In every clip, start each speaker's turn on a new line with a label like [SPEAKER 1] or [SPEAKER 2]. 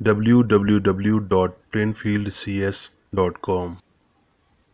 [SPEAKER 1] www.plainfieldcs.com।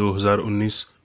[SPEAKER 1] 2019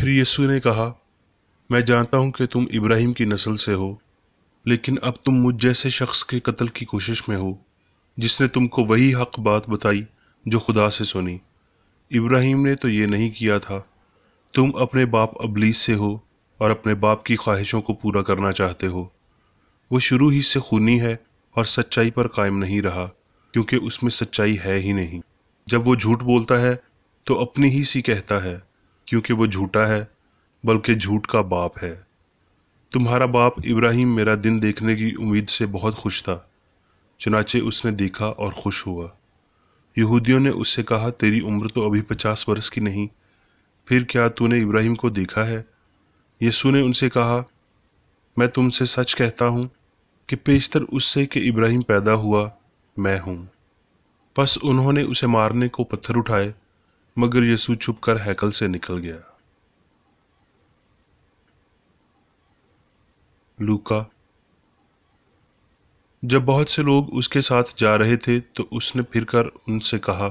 [SPEAKER 1] پھر یسوع نے کہا، میں جانتا ہوں کہ تم ابراہیم کی نسل سے ہو، لیکن اب تم مجھ جیسے شخص کے قتل کی کوشش میں ہو، جس نے تم کو وہی حق بات بتائی جو خدا سے سنی۔ ابراہیم نے تو یہ نہیں کیا تھا۔ تم اپنے باپ ابلیس سے ہو اور اپنے باپ کی خواہشوں کو پورا کرنا چاہتے ہو۔ وہ شروع ہی سے خونی ہے اور سچائی پر قائم نہیں رہا، کیونکہ اس میں سچائی ہے ہی نہیں۔ جب وہ جھوٹ بولتا ہے تو اپنی ہی سی کہتا ہے، کیونکہ وہ جھوٹا ہے، بلکہ جھوٹ کا باپ ہے۔ تمہارا باپ ابراہیم میرا دن دیکھنے کی امید سے بہت خوش تھا، چنانچہ اس نے دیکھا اور خوش ہوا۔ یہودیوں نے اس سے کہا، تیری عمر تو ابھی 50 برس کی نہیں، پھر کیا تو نے ابراہیم کو دیکھا ہے؟ یسوع نے ان سے کہا، میں تم سے سچ کہتا ہوں کہ پیشتر اس سے کہ ابراہیم پیدا ہوا میں ہوں۔ پس انہوں نے اسے مارنے کو پتھر اٹھائے، مگر یسوع چھپ کر ہیکل سے نکل گیا۔ لوکا۔ جب بہت سے لوگ اس کے ساتھ جا رہے تھے تو اس نے پھر کر ان سے کہا،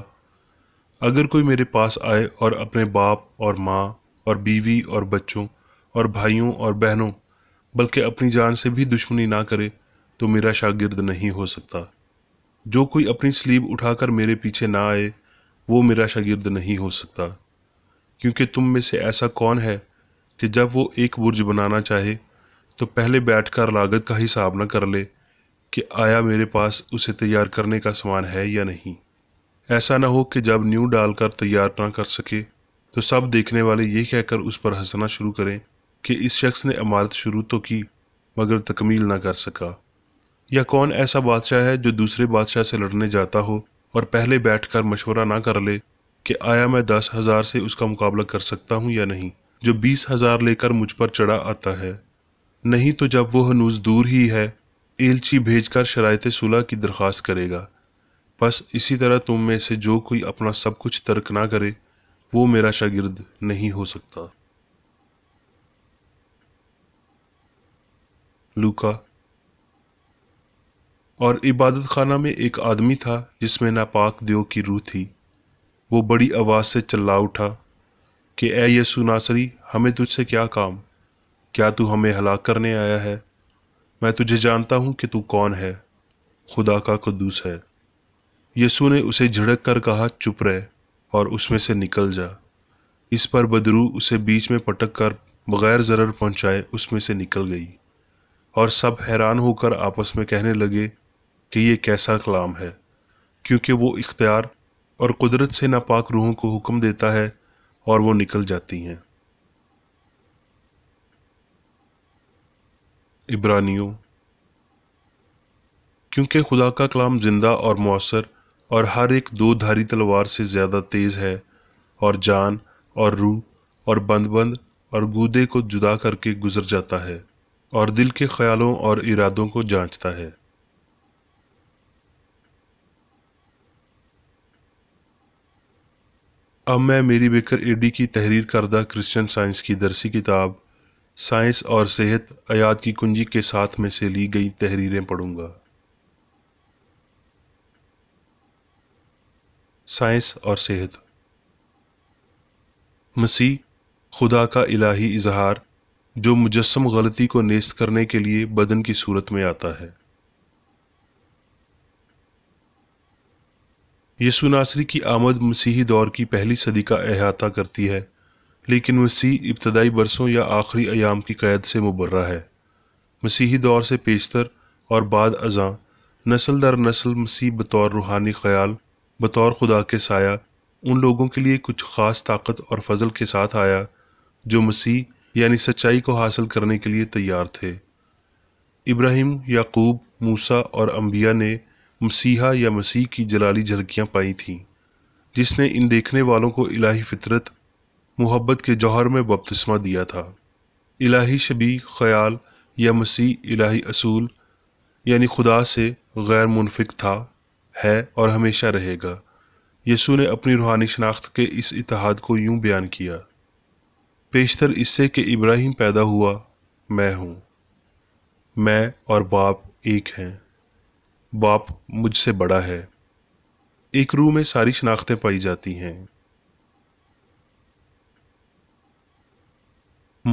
[SPEAKER 1] اگر کوئی میرے پاس آئے اور اپنے باپ اور ماں اور بیوی اور بچوں اور بھائیوں اور بہنوں، بلکہ اپنی جان سے بھی دشمنی نہ کرے تو میرا شاگرد نہیں ہو سکتا۔ جو کوئی اپنی صلیب اٹھا کر میرے پیچھے نہ آئے وہ میرا شاگرد نہیں ہو سکتا۔ کیونکہ تم میں سے ایسا کون ہے کہ جب وہ ایک برج بنانا چاہے تو پہلے بیٹھ کر لاگت کا حساب نہ کر لے کہ آیا میرے پاس اسے تیار کرنے کا سامان ہے یا نہیں؟ ایسا نہ ہو کہ جب نیو ڈال کر تیار نہ کر سکے تو سب دیکھنے والے یہ کہہ کر اس پر ہنسنا شروع کریں کہ اس شخص نے عمارت شروع تو کی مگر تکمیل نہ کر سکا۔ یا کون ایسا بادشاہ ہے جو دوسرے بادشاہ سے لڑنے جاتا ہو اور پہلے بیٹھ کر مشورہ نہ کر لے کہ آیا میں 10,000 سے اس کا مقابلہ کر سکتا ہوں یا نہیں، جو 20,000 لے کر مجھ پر چڑھا آتا ہے؟ نہیں تو جب وہ ہنوز دور ہی ہے ایلچی بھیج کر شرائط صلح کی درخواست کرے گا۔ بس اسی طرح تم میں سے جو کوئی اپنا سب کچھ ترک نہ کرے وہ میرا شاگرد نہیں ہو سکتا۔ لوکا۔ اور عبادت خانہ میں ایک آدمی تھا جس میں ناپاک دیو کی روح تھی۔ وہ بڑی آواز سے چلا اٹھا کہ اے یسوع ناصری، ہمیں تجھ سے کیا کام؟ کیا تو ہمیں ہلاک کرنے آیا ہے؟ میں تجھے جانتا ہوں کہ تو کون ہے، خدا کا قدوس ہے۔ یسوع نے اسے جھڑک کر کہا، چپ رہ اور اس میں سے نکل جا۔ اس پر بدروح اسے بیچ میں پٹک کر بغیر ضرر پہنچائے اس میں سے نکل گئی، اور سب حیران ہو کر آپس میں کہنے لگے کہ یہ کیسا کلام ہے، کیونکہ وہ اختیار اور قدرت سے ناپاک روحوں کو حکم دیتا ہے اور وہ نکل جاتی ہیں۔ عبرانیوں۔ کیونکہ خدا کا کلام زندہ اور مؤثر اور ہر ایک دو دھاری تلوار سے زیادہ تیز ہے، اور جان اور روح اور بند بند اور گودے کو جدا کر کے گزر جاتا ہے، اور دل کے خیالوں اور ارادوں کو جانچتا ہے۔ اب میں میری بیکر ایڈی کی تحریر کردہ کرسچن سائنس کی درسی کتاب سائنس اور صحت آیات کی کنجی کے ساتھ میں سے لی گئی تحریریں پڑھوں گا۔ سائنس اور صحت۔ مسیح خدا کا الہی اظہار جو مجسم غلطی کو نیست کرنے کے لیے بدن کی صورت میں آتا ہے۔ یسوع ناصری کی آمد مسیحی دور کی پہلی صدی کا احاطہ کرتی ہے، لیکن مسیح ابتدائی برسوں یا آخری ایام کی قید سے مبرہ ہے۔ مسیحی دور سے پیشتر اور بعد ازاں نسل در نسل مسیح بطور روحانی خیال، بطور خدا کے سایہ، ان لوگوں کے لیے کچھ خاص طاقت اور فضل کے ساتھ آیا جو مسیح یعنی سچائی کو حاصل کرنے کے لیے تیار تھے۔ ابراہیم، یعقوب، موسیٰ اور انبیاء نے مسیحا یا مسیح کی جلالی جھلکیاں پائی تھیں، جس نے ان دیکھنے والوں کو الہی فطرت، محبت کے جوہر میں بپتسمہ دیا تھا۔ الہی شبیہ خیال یا مسیح الہی اصول یعنی خدا سے غیر منفک تھا، ہے اور ہمیشہ رہے گا۔ یسوع نے اپنی روحانی شناخت کے اس اتحاد کو یوں بیان کیا، پیشتر اس سے کہ ابراہیم پیدا ہوا میں ہوں۔ میں اور باپ ایک ہیں، باپ مجھ سے بڑا ہے۔ ایک روح میں ساری شناختیں پائی جاتی ہیں۔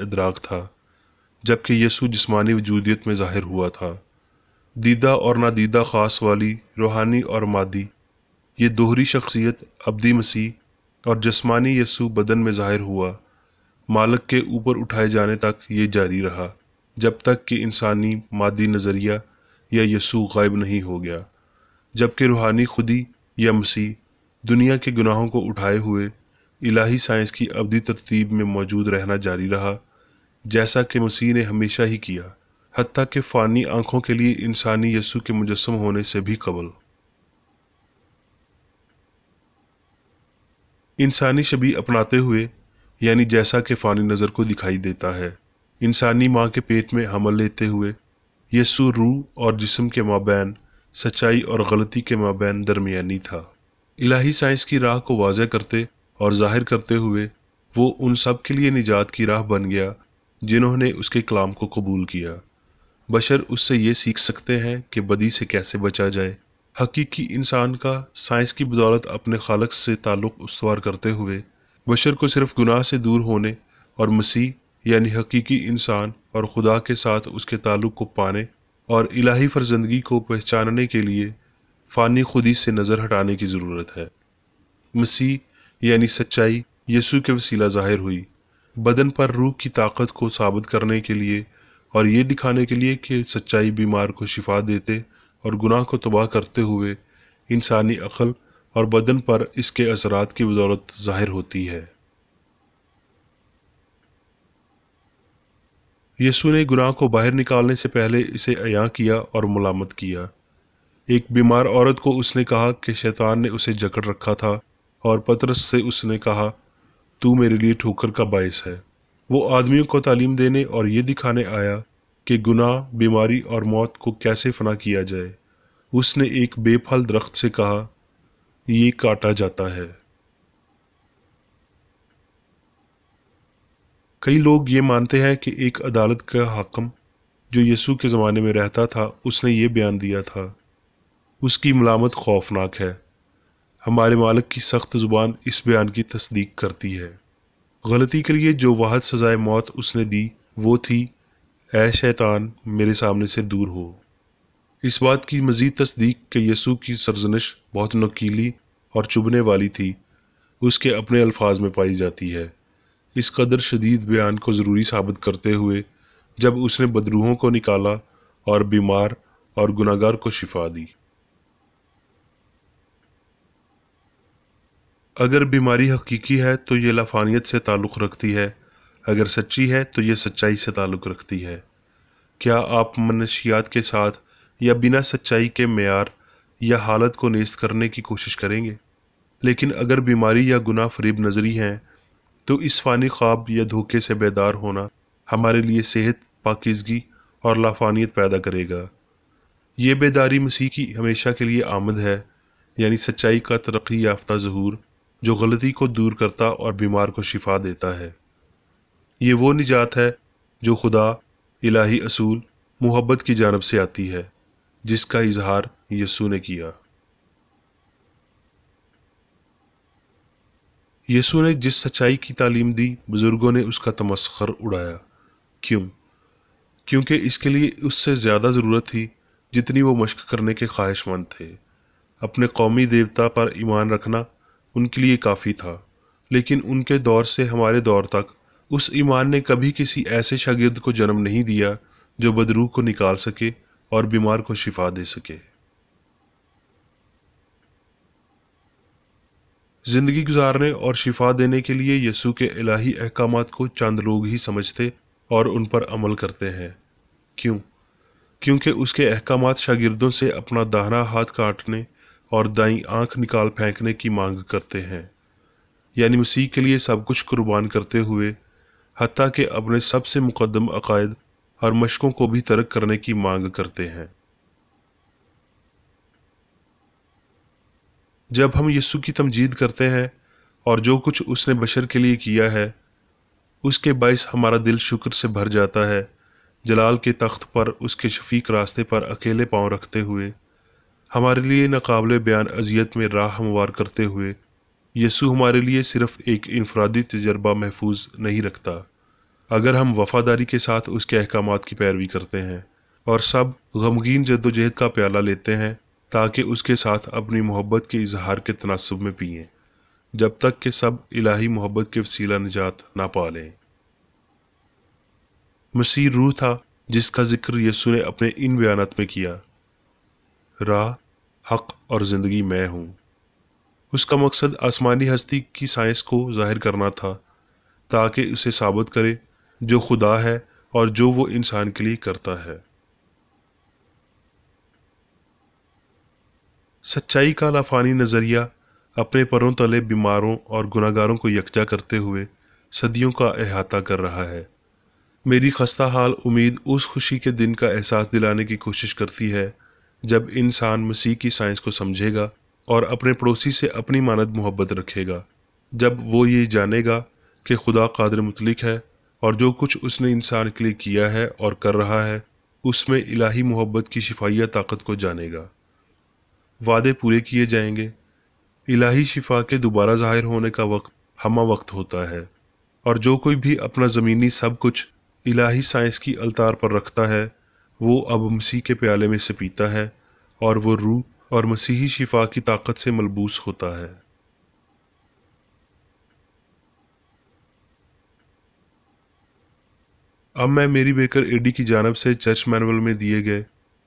[SPEAKER 1] ادراک تھا، جبکہ یسوع جسمانی وجودیت میں ظاہر ہوا تھا۔ دیدہ اور نادیدہ خاص والی، روحانی اور مادی، یہ دوہری شخصیت ابدی مسیح اور جسمانی یسوع بدن میں ظاہر ہوا۔ مالک کے اوپر اٹھائے جانے تک یہ جاری رہا، جب تک کہ انسانی مادی نظریہ یا یسوع غائب نہیں ہو گیا، جبکہ روحانی خودی یا مسیح دنیا کے گناہوں کو اٹھائے ہوئے الہی سائنس کی ابدی ترتیب میں موجود رہنا جاری رہا، جیسا کہ مسیح نے ہمیشہ ہی کیا، حتیٰ کہ فانی آنکھوں کے لیے انسانی یسوع کے مجسم ہونے سے بھی قبل۔ انسانی شبیہ اپناتے ہوئے، یعنی جیسا کہ فانی نظر کو دکھائی دیتا ہے، انسانی ماں کے پیٹ میں حمل لیتے ہوئے، یسوع روح اور جسم کے مابین، سچائی اور غلطی کے مابین درمیانی تھا۔ الہی سائنس کی راہ کو واضح کرتے اور ظاہر کرتے ہوئے وہ ان سب کے لیے نجات کی راہ بن گیا جنہوں نے اس کے کلام کو قبول کیا۔ بشر اس سے یہ سیکھ سکتے ہیں کہ بدی سے کیسے بچا جائے۔ حقیقی انسان کا سائنس کی بدولت اپنے خالق سے تعلق استوار کرتے ہوئے بشر کو صرف گناہ سے دور ہونے اور مسیح یعنی حقیقی انسان اور خدا کے ساتھ اس کے تعلق کو پانے اور الہی فرزندگی کو پہچاننے کے لیے فانی خودی سے نظر ہٹانے کی ضرورت ہے۔ مسیح یعنی سچائی یسوع کے وسیلہ ظاہر ہوئی، بدن پر روح کی طاقت کو ثابت کرنے کے لیے اور یہ دکھانے کے لیے کہ سچائی بیمار کو شفا دیتے اور گناہ کو تباہ کرتے ہوئے انسانی عقل اور بدن پر اس کے اثرات کی بدولت ظاہر ہوتی ہے۔ یسوع نے گناہ کو باہر نکالنے سے پہلے اسے عیاں کیا اور ملامت کیا۔ ایک بیمار عورت کو اس نے کہا کہ شیطان نے اسے جکڑ رکھا تھا، اور پطرس سے اس نے کہا تو میرے لیے ٹھوکر کا باعث ہے۔ وہ آدمیوں کو تعلیم دینے اور یہ دکھانے آیا کہ گناہ، بیماری اور موت کو کیسے فنا کیا جائے۔ اس نے ایک بے پھل درخت سے کہا یہ کاٹا جاتا ہے۔ کئی لوگ یہ مانتے ہیں کہ ایک عدالت کا حاکم جو یسوع کے زمانے میں رہتا تھا اس نے یہ بیان دیا تھا۔ اس کی ملامت خوفناک ہے۔ ہمارے مالک کی سخت زبان اس بیان کی تصدیق کرتی ہے۔ غلطی کے لیے جو واحد سزائے موت اس نے دی وہ تھی اے شیطان میرے سامنے سے دور ہو۔ اس بات کی مزید تصدیق کہ یسوع کی سرزنش بہت نکیلی اور چبھنے والی تھی اس کے اپنے الفاظ میں پائی جاتی ہے، اس قدر شدید بیان کو ضروری ثابت کرتے ہوئے جب اس نے بدروحوں کو نکالا اور بیمار اور گناہگار کو شفا دی۔ اگر بیماری حقیقی ہے تو یہ لافانیت سے تعلق رکھتی ہے، اگر سچی ہے تو یہ سچائی سے تعلق رکھتی ہے۔ کیا آپ منشیات کے ساتھ یا بنا سچائی کے معیار یا حالت کو نیست کرنے کی کوشش کریں گے؟ لیکن اگر بیماری یا گناہ فریب نظری ہیں تو اس فانی خواب یا دھوکے سے بیدار ہونا ہمارے لیے صحت، پاکیزگی اور لافانیت پیدا کرے گا۔ یہ بیداری مسیح کی ہمیشہ کے لیے آمد ہے، یعنی سچائی کا ترقی یافتہ ظہور جو غلطی کو دور کرتا اور بیمار کو شفا دیتا ہے۔ یہ وہ نجات ہے جو خدا، الہی اصول، محبت کی جانب سے آتی ہے، جس کا اظہار یسوع نے کیا۔ یسوع نے جس سچائی کی تعلیم دی بزرگوں نے اس کا تمسخر اڑایا۔ کیوں؟ کیونکہ اس کے لیے اس سے زیادہ ضرورت تھی جتنی وہ مشق کرنے کے خواہش مند تھے۔ اپنے قومی دیوتا پر ایمان رکھنا ان کے لیے کافی تھا، لیکن ان کے دور سے ہمارے دور تک اس ایمان نے کبھی کسی ایسے شاگرد کو جنم نہیں دیا جو بدروح کو نکال سکے اور بیمار کو شفا دے سکے۔ زندگی گزارنے اور شفا دینے کے لیے یسوع کے الہی احکامات کو چند لوگ ہی سمجھتے اور ان پر عمل کرتے ہیں۔ کیوں؟ کیونکہ اس کے احکامات شاگردوں سے اپنا داہنا ہاتھ کاٹنے اور دائیں آنکھ نکال پھینکنے کی مانگ کرتے ہیں، یعنی مسیح کے لیے سب کچھ قربان کرتے ہوئے، حتیٰ کہ اپنے سب سے مقدم عقائد اور مشقوں کو بھی ترک کرنے کی مانگ کرتے ہیں۔ جب ہم یسوع کی تمجید کرتے ہیں اور جو کچھ اس نے بشر کے لیے کیا ہے اس کے باعث ہمارا دل شکر سے بھر جاتا ہے، جلال کے تخت پر اس کے شفیق راستے پر اکیلے پاؤں رکھتے ہوئے، ہمارے لیے ناقابل بیان اذیت میں راہ ہموار کرتے ہوئے یسوع ہمارے لیے صرف ایک انفرادی تجربہ محفوظ نہیں رکھتا۔ اگر ہم وفاداری کے ساتھ اس کے احکامات کی پیروی کرتے ہیں اور سب غمگین جدوجہد کا پیالہ لیتے ہیں تاکہ اس کے ساتھ اپنی محبت کے اظہار کے تناسب میں پئیں، جب تک کہ سب الہی محبت کے وسیلہ نجات نہ پا لیں۔ مسیح روح تھا جس کا ذکر یسوع نے اپنے ان بیانات میں کیا، راہ، حق اور زندگی میں ہوں۔ اس کا مقصد آسمانی ہستی کی سائنس کو ظاہر کرنا تھا تاکہ اسے ثابت کرے جو خدا ہے اور جو وہ انسان کے لیے کرتا ہے۔ سچائی کا لافانی نظریہ اپنے پروں تلے بیماروں اور گناہگاروں کو یکجا کرتے ہوئے صدیوں کا احاطہ کر رہا ہے۔ میری خستہ حال امید اس خوشی کے دن کا احساس دلانے کی کوشش کرتی ہے جب انسان مسیح کی سائنس کو سمجھے گا اور اپنے پڑوسی سے اپنی مانند محبت رکھے گا، جب وہ یہ جانے گا کہ خدا قادر مطلق ہے اور جو کچھ اس نے انسان کے لیے کیا ہے اور کر رہا ہے اس میں الہی محبت کی شفائیہ طاقت کو جانے گا۔ وعدے پورے کیے جائیں گے۔ الہی شفا کے دوبارہ ظاہر ہونے کا وقت ہمہ وقت ہوتا ہے، اور جو کوئی بھی اپنا زمینی سب کچھ الہی سائنس کی التار پر رکھتا ہے وہ اب مسیح کے پیالے میں سے پیتا ہے اور وہ روح اور مسیحی شفا کی طاقت سے ملبوس ہوتا ہے۔ اب میں میری بیکر ایڈی کی جانب سے چرچ مینول میں دیے گئے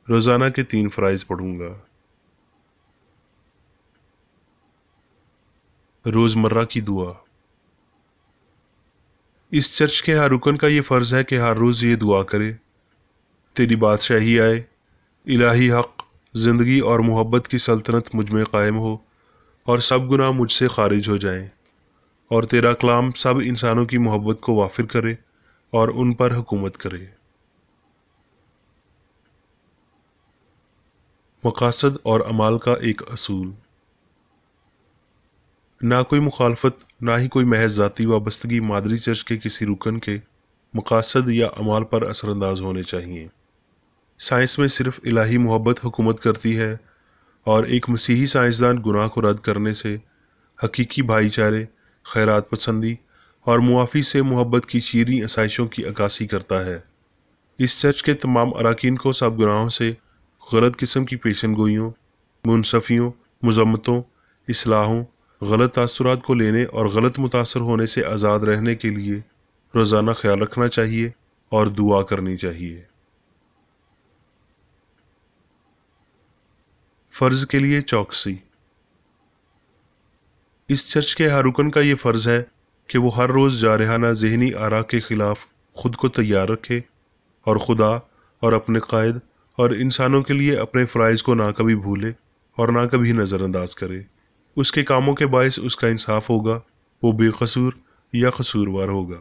[SPEAKER 1] روزانہ کے 3 فرائض پڑھوں گا۔ روزمرہ کی دعا۔ اس چرچ کے ہر رکن کا یہ فرض ہے کہ ہر روز یہ دعا کرے، تیری بادشاہی آئے، الہی حق، زندگی اور محبت کی سلطنت مجھ میں قائم ہو اور سب گناہ مجھ سے خارج ہو جائیں، اور تیرا کلام سب انسانوں کی محبت کو وافر کرے اور ان پر حکومت کرے۔ مقاصد اور اعمال کا ایک اصول۔ نہ کوئی مخالفت، نہ ہی کوئی محض ذاتی وابستگی مادری چرچ کے کسی رکن کے مقاصد یا اعمال پر اثر انداز ہونے چاہیے۔ سائنس میں صرف الہی محبت حکومت کرتی ہے، اور ایک مسیحی سائنسدان گناہ کو رد کرنے سے، حقیقی بھائی چارے، خیرات پسندی اور معافی سے محبت کی شیریں آسائشوں کی عکاسی کرتا ہے۔ اس چرچ کے تمام اراکین کو سب گناہوں سے، غلط قسم کی پیشن گوئیوں، منصفیوں، مذمتوں، اصلاحوں، غلط تاثرات کو لینے اور غلط متاثر ہونے سے آزاد رہنے کے لیے روزانہ خیال رکھنا چاہیے اور دعا کرنی چاہیے۔ فرض کے لیے چوکسی۔ اس چرچ کے ہر رکن کا یہ فرض ہے کہ وہ ہر روز جارحانہ ذہنی آرا کے خلاف خود کو تیار رکھے اور خدا اور اپنے قائد اور انسانوں کے لیے اپنے فرائض کو نہ کبھی بھولے اور نہ کبھی نظر انداز کرے۔ اس کے کاموں کے باعث اس کا انصاف ہوگا، وہ بے قصور یا قصوروار ہوگا۔